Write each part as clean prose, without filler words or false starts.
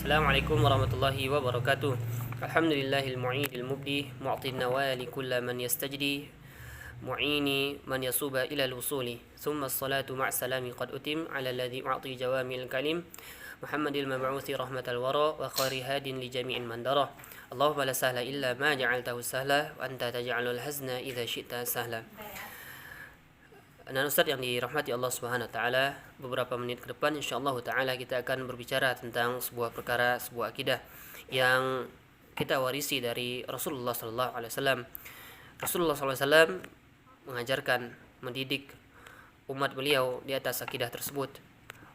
Assalamualaikum warahmatullahi wabarakatuh. Alhamdulillahil mu'idil mubdi mu'tin nawali kulla man yastajdi mu'ini man yasuba ila al-wusuli. Thumma as-salatu ma'a salami qad utim ala alladhi u'ti jawami'il kalim Muhammadil mab'uthi rahmatal wara wa khairi hadin li jami'in man dara. Allahumma la sahla illa ma ja'altahu sahla wa anta taj'alul hazna idza syi'ta sahla. Anak Ustaz yang dirahmati Allah Subhanahu wa taala, beberapa menit ke depan insyaallah taala kita akan berbicara tentang sebuah perkara, sebuah akidah yang kita warisi dari Rasulullah sallallahu alaihi wasallam. Rasulullah sallallahu alaihi wasallam mengajarkan, mendidik umat beliau di atas akidah tersebut.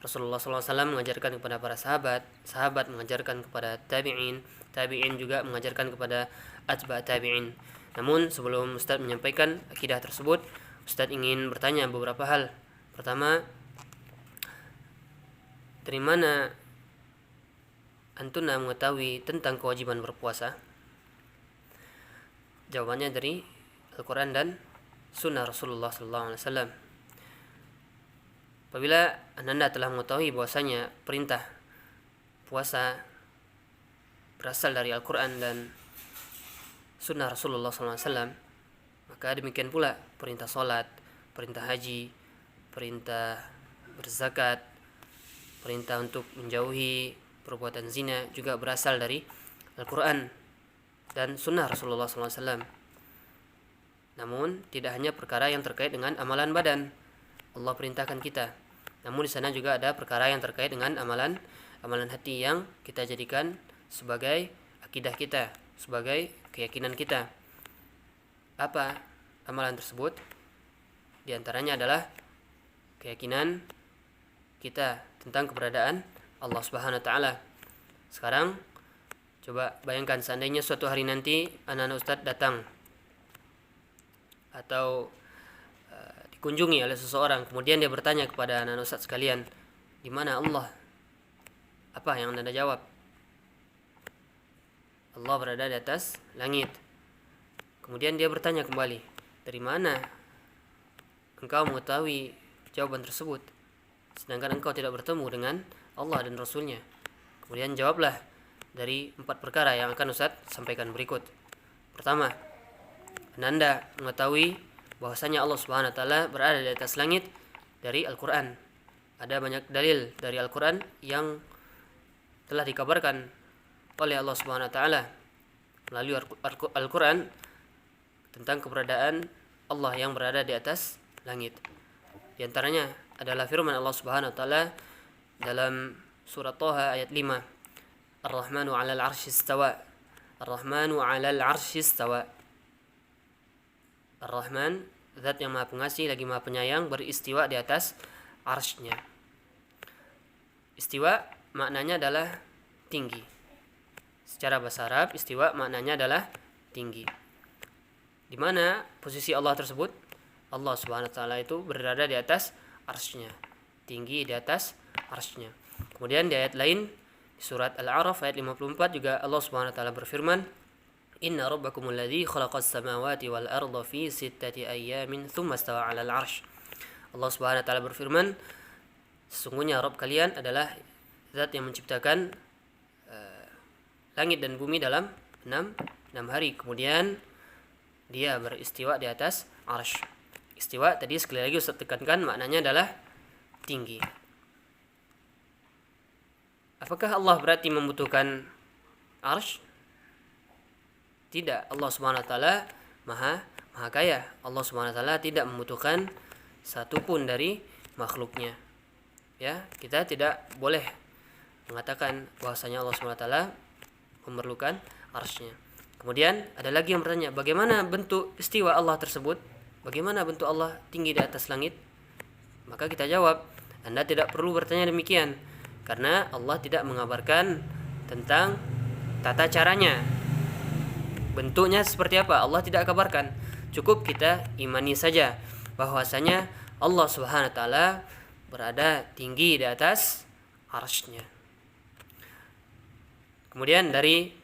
Rasulullah sallallahu alaihi wasallam mengajarkan kepada para sahabat, sahabat mengajarkan kepada tabi'in, tabi'in juga mengajarkan kepada atba' tabi'in. Namun sebelum Ustaz menyampaikan akidah tersebut, Ustaz ingin bertanya beberapa hal. Pertama, dari mana antuna mengetahui tentang kewajiban berpuasa? Jawabannya dari Al-Quran dan Sunnah Rasulullah SAW. Apabila anda telah mengetahui bahwasanya perintah puasa berasal dari Al-Quran dan Sunnah Rasulullah SAW, maka demikian pula perintah salat, perintah haji, perintah berzakat, perintah untuk menjauhi perbuatan zina juga berasal dari Al-Quran dan Sunnah Rasulullah SAW. Namun tidak hanya perkara yang terkait dengan amalan badan Allah perintahkan kita, namun di sana juga ada perkara yang terkait dengan amalan hati yang kita jadikan sebagai akidah kita, sebagai keyakinan kita. Apa amalan tersebut? Di antaranya adalah keyakinan kita tentang keberadaan Allah Subhanahu wa taala. Sekarang coba bayangkan seandainya suatu hari nanti anak-anak Ustaz datang atau dikunjungi oleh seseorang, kemudian dia bertanya kepada anak-anak Ustaz sekalian, di mana Allah? Apa yang Anda jawab? Allah berada di atas langit. Kemudian dia bertanya kembali, dari mana engkau mengetahui jawaban tersebut, sedangkan engkau tidak bertemu dengan Allah dan Rasulnya? Kemudian jawablah dari 4 perkara yang akan Ustaz sampaikan berikut. Pertama, Anda mengetahui bahwasanya Allah Subhanahu wa taala berada di atas langit dari Al-Quran. Ada banyak dalil dari Al-Quran yang telah dikabarkan oleh Allah Subhanahu wa taala melalui Al-Quran tentang keberadaan Allah yang berada di atas langit. Di antaranya adalah firman Allah Subhanahu wa taala dalam surat Thaha ayat 5. Ar-Rahmanu 'alal 'arsy istawa. Ar-Rahmanu 'alal 'arsy istawa. Ar-Rahman, zat yang Maha Pengasih lagi Maha Penyayang, beristiwa di atas arsy-Nya. Istiwa maknanya adalah tinggi. Secara bahasa Arab, istiwa maknanya adalah tinggi. Di mana posisi Allah tersebut? Allah Subhanahu wa taala itu berada di atas arsy-Nya, tinggi di atas arsy-Nya. Kemudian di ayat lain di surat Al-A'raf ayat 54 juga Allah Subhanahu wa taala berfirman, "Inna rabbakumul ladzi khalaqas samawati wal arda fi sittati ayyamin tsumma istawa 'alal 'arsy." Allah Subhanahu wa taala berfirman, sesungguhnya Rabb kalian adalah zat yang menciptakan langit dan bumi dalam 6 hari. Kemudian dia beristiwa di atas arsy. Istiwa tadi sekali lagi Ustaz tekankan maknanya adalah tinggi. Apakah Allah berarti membutuhkan arsy? Tidak. Allah Subhanahu wa taala maha kaya. Allah Subhanahu wa taala tidak membutuhkan satupun dari makhluknya. Ya, kita tidak boleh mengatakan bahwasanya Allah Subhanahu wa taala memerlukan arsy-Nya. Kemudian ada lagi yang bertanya, bagaimana bentuk istiwa Allah tersebut? Bagaimana bentuk Allah tinggi di atas langit? Maka kita jawab, Anda tidak perlu bertanya demikian, karena Allah tidak mengabarkan tentang tata caranya. Bentuknya seperti apa? Allah tidak kabarkan. Cukup kita imani saja bahwasanya Allah Subhanahu wa taala berada tinggi di atas arsy-Nya. Kemudian dari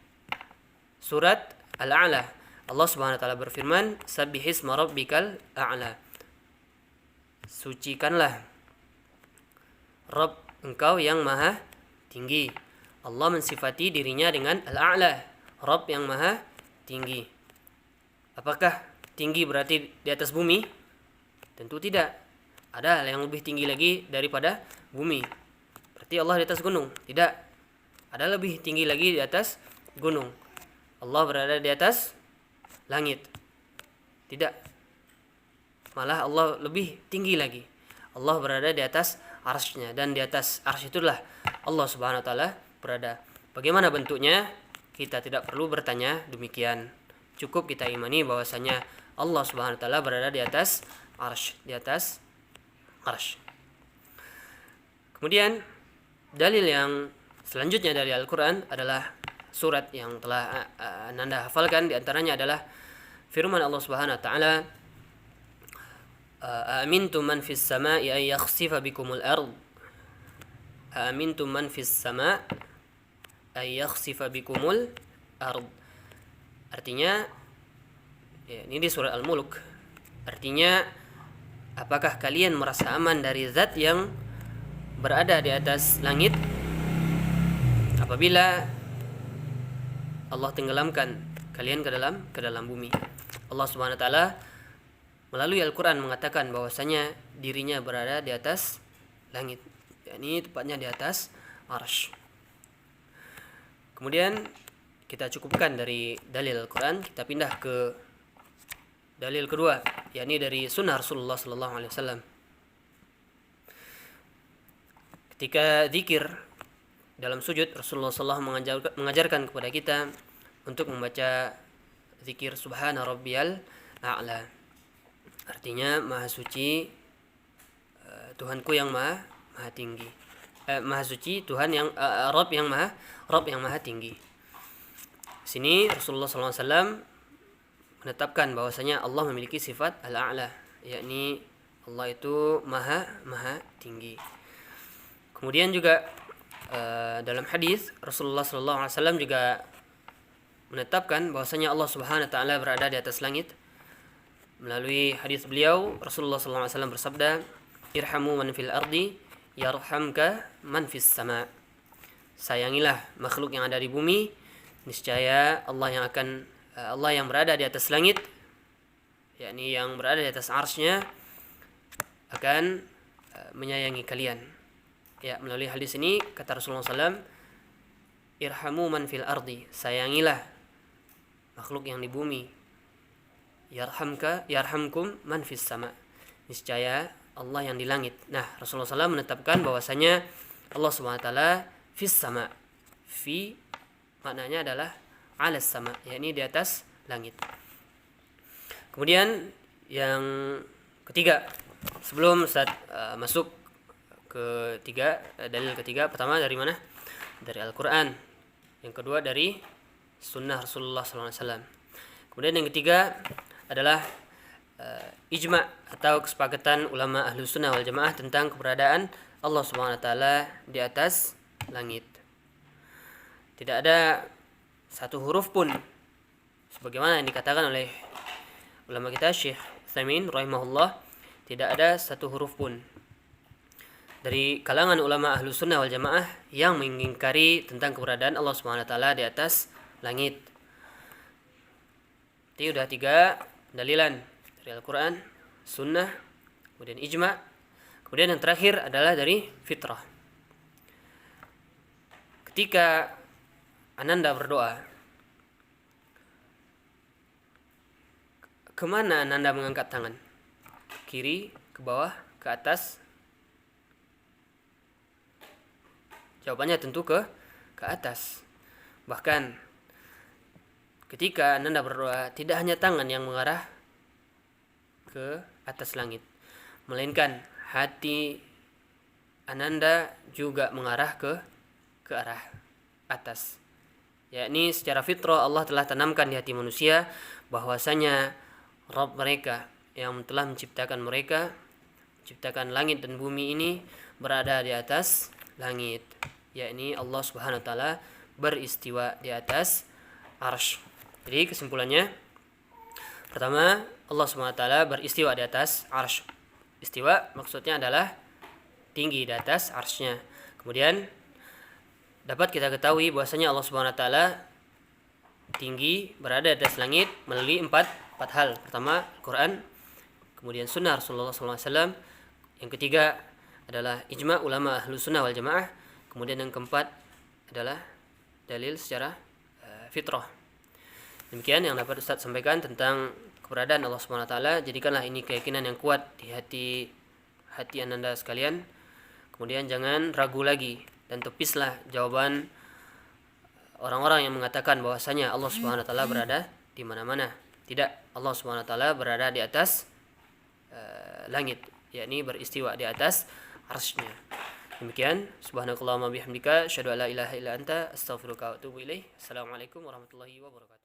surat Al-A'la, Allah Subhanahu wa taala berfirman, "Sabbihisma rabbikal a'la." Sucikanlah Rabb engkau yang maha tinggi. Allah mensifati dirinya dengan Al-A'la, Rabb yang maha tinggi. Apakah tinggi berarti di atas bumi? Tentu tidak. Ada hal yang lebih tinggi lagi daripada bumi. Berarti Allah di atas gunung? Tidak. Ada lebih tinggi lagi di atas gunung. Allah berada di atas langit? Tidak. Malah Allah lebih tinggi lagi. Allah berada di atas arsy-Nya, dan di atas arsy itulah Allah Subhanahu wa taala berada. Bagaimana bentuknya? Kita tidak perlu bertanya demikian. Cukup kita imani bahwasanya Allah Subhanahu wa taala berada di atas arsy, di atas arsy. Kemudian dalil yang selanjutnya dari Al-Qur'an adalah surat yang telah Anda hafalkan, di antaranya adalah firman Allah Subhanahu wa taala, Amintum man fis sama'i ay yakhsifa bikumul ard. Amintum man fis sama' ay yakhsifa bikumul ard. Artinya ini di surat Al-Mulk. Artinya, apakah kalian merasa aman dari zat yang berada di atas langit apabila Allah tenggelamkan kalian ke dalam bumi? Allah Subhanahu wa taala melalui Al-Quran mengatakan bahwasanya dirinya berada di atas langit, yakni tepatnya di atas arsy. Kemudian kita cukupkan dari dalil Al-Quran, kita pindah ke dalil kedua, yakni dari sunnah Rasulullah sallallahu alaihi wasallam. Ketika zikir dalam sujud, Rasulullah sallallahu alaihi wasallam mengajarkan kepada kita untuk membaca zikir Subhana Rabbiyal A'la. Artinya maha suci Tuhanku yang maha tinggi. Maha suci Tuhan yang Rabb yang maha tinggi. Sini Rasulullah SAW menetapkan bahwasanya Allah memiliki sifat Al-A'la, yakni Allah itu maha tinggi. Kemudian juga dalam hadis Rasulullah SAW juga menetapkan bahwasanya Allah Subhanahu wa taala berada di atas langit. Melalui hadis beliau, Rasulullah SAW bersabda, Irhamu man fil ardi, yarhamka man fis sama. Sayangilah makhluk yang ada di bumi, niscaya Allah yang berada di atas langit, yakni yang berada di atas arsy-Nya, akan menyayangi kalian. Ya, melalui hadis ini kata Rasulullah SAW, Irhamu man fil ardi, sayangilah makhluk yang di bumi. Yarhamkum man fis sama. Niscaya Allah yang di langit. Nah, Rasulullah SAW menetapkan bahwasanya Allah Subhanahu wa taala fis sama. Fi maknanya adalah alas sama, yakni di atas langit. Kemudian yang ketiga, sebelum Ustaz masuk dalil ketiga, pertama dari mana? Dari Al-Qur'an. Yang kedua dari sunnah Rasulullah SAW. Kemudian yang ketiga adalah ijma' atau kesepakatan ulama ahlu sunnah wal jamaah tentang keberadaan Allah Subhanahu wa taala di atas langit. Tidak ada satu huruf pun sebagaimana yang dikatakan oleh ulama kita Syekh Utsaimin rahimahullah, tidak ada satu huruf pun dari kalangan ulama ahlu sunnah wal jamaah yang mengingkari tentang keberadaan Allah Subhanahu wa taala di atas langit. Itu sudah 3 dalilan dari Al-Quran, sunnah, kemudian ijma', kemudian yang terakhir adalah dari fitrah. Ketika Ananda berdoa, kemana Ananda mengangkat tangan? Ke kiri, ke bawah, ke atas? Jawabannya tentu ke atas. Bahkan ketika Ananda berdoa, tidak hanya tangan yang mengarah ke atas langit, melainkan hati Ananda juga mengarah ke arah atas. Yakni secara fitrah Allah telah tanamkan di hati manusia bahwasanya Rabb mereka yang telah menciptakan mereka, menciptakan langit dan bumi ini berada di atas langit, yakni Allah Subhanahu wa taala beristiwa di atas arsy. Jadi kesimpulannya, pertama, Allah SWT beristiwa di atas arsy. Istiwa maksudnya adalah tinggi di atas arsy-Nya. Kemudian dapat kita ketahui bahwasanya Allah Subhanahu wa taala tinggi, berada di atas langit melalui empat hal. Pertama, Al-Quran, kemudian sunnah Rasulullah SAW, yang ketiga adalah ijma' ulama ahlu sunnah wal jamaah, kemudian yang keempat adalah dalil secara fitrah. Demikian yang dapat Ustaz sampaikan tentang keberadaan Allah Subhanahu wa taala. Jadikanlah ini keyakinan yang kuat di hati Anda sekalian. Kemudian jangan ragu lagi dan tepislah jawaban orang-orang yang mengatakan bahwasanya Allah Subhanahu wa taala berada di mana-mana. Tidak, Allah Subhanahu wa taala berada di atas langit, yakni beristiwa di atas arsy-Nya. Demikian, subhanakallahumma bihamdika asyhadu an la ilaha illa anta astaghfiruka wa atubu ilaik. Assalamualaikum warahmatullahi wabarakatuh.